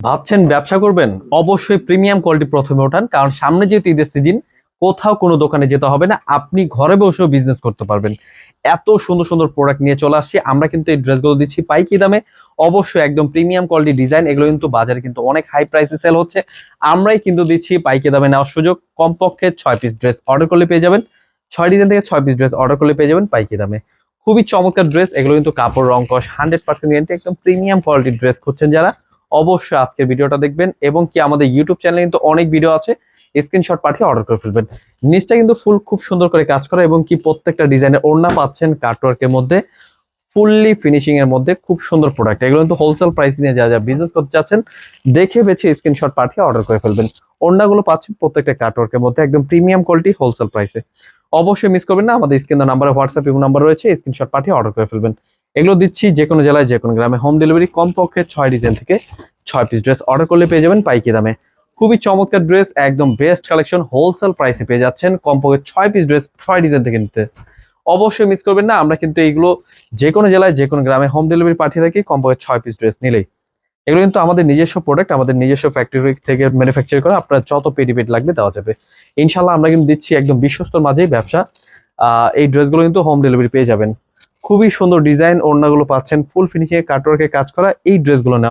ভাবছেন ব্যবসা করবেন? অবশ্যই প্রিমিয়াম কোয়ালিটি প্রথমে ওঠান, কারণ সামনে যেহেতু ঈদের সিজন, কোথাও কোনো দোকানে যেতে হবে না, আপনি ঘরে বসেও বিজনেস করতে পারবেন। এত সুন্দর সুন্দর প্রোডাক্ট নিয়ে চলে আসছি আমরা, কিন্তু এই ড্রেসগুলো দিচ্ছি পাইকি দামে। অবশ্যই একদম প্রিমিয়াম কোয়ালিটি ডিজাইন, এগুলো কিন্তু বাজারে কিন্তু অনেক হাই প্রাইসে সেল হচ্ছে, আমরাই কিন্তু দিচ্ছি পাইকি দামে নেওয়ার সুযোগ। কমপক্ষে 6 পিস ড্রেস অর্ডার করলে পেয়ে যাবেন, 6 ডিজাইন থেকে 6 পিস ড্রেস অর্ডার করলে পেয়ে যাবেন পাইকি দামে। খুবই চমৎকার ড্রেস, এগুলো কিন্তু কাপড় রং কস 100% গ্যারান্টি, একদম প্রিমিয়াম কোয়ালিটির ড্রেস খুঁজছেন যারা, অবশ্যই আজকের ভিডিওটা দেখবেন। এবং কি আমাদের ইউটিউব চ্যানেলে কিন্তু অনেক ভিডিও আছে, স্ক্রিনশট পাঠিয়ে অর্ডার করে ফেলবেন। নিচটা কিন্তু ফুল খুব সুন্দর করে কাজ করা, এবং কি প্রত্যেকটা ডিজাইনের ওড়না পাচ্ছেন কাটওয়ার্কের মধ্যে, ফুললি ফিনিশিং এর মধ্যে। খুব সুন্দর প্রোডাক্ট, এগুলো কিন্তু হোলসেল প্রাইস নিয়ে যা যা বিজনেস করতে চাচ্ছেন দেখে বেছে স্ক্রিনশট পাঠিয়ে অর্ডার করে ফেলবেন। ওড়নাগুলো পাচ্ছেন প্রত্যেকটা কাটওয়ার্কের মধ্যে, একদম প্রিমিয়াম কোয়ালিটি হোলসেল প্রাইসে। অবশ্যই মিস করবেন না, আমাদের স্ক্রিন নাম্বারে হোয়াটসঅ্যাপ এবং নাম্বার রয়েছে, স্ক্রিনশট পাঠিয়ে অর্ডার করে ফেলবেন। এগুলো দিচ্ছি যে কোনো জেলায় যে কোনো গ্রামে হোম ডেলিভারি, কমপক্ষে 6 ডিজাইন থেকে 6 পিস ড্রেস অর্ডার করলে পেয়ে যাবেন পাইকি দামে। খুবই চমৎকার ড্রেস, একদম বেস্ট কালেকশন, হোলসেল প্রাইসে পেয়ে যাচ্ছেন। কমপক্ষে 6 পিস ড্রেস 6 ডিজাইন থেকে নিতে অবশ্যই মিস করবেন না। আমরা কিন্তু এইগুলো যে কোনো জেলায় যে কোনো গ্রামে হোম ডেলিভারি পাঠিয়ে থাকি, কমপক্ষে 6 পিস ড্রেস নিলেই। এগুলো কিন্তু আমাদের নিজস্ব প্রোডাক্ট, আমাদের নিজস্ব ফ্যাক্টরি থেকে ম্যানুফ্যাকচার করা, আপনার যত পেটি পেট লাগবে দেওয়া যাবে ইনশাল্লাহ। আমরা কিন্তু দিচ্ছি একদম বিশ্বস্তর মাঝেই ব্যবসা। এই ড্রেসগুলো কিন্তু হোম ডেলিভারি পেয়ে যাবেন। খুবই সুন্দর ডিজাইন, ওড়নাগুলো পাচ্ছেন ফুল ফিনিশিং এ কাটওয়ার্কে কাজ করা। এই ড্রেসগুলো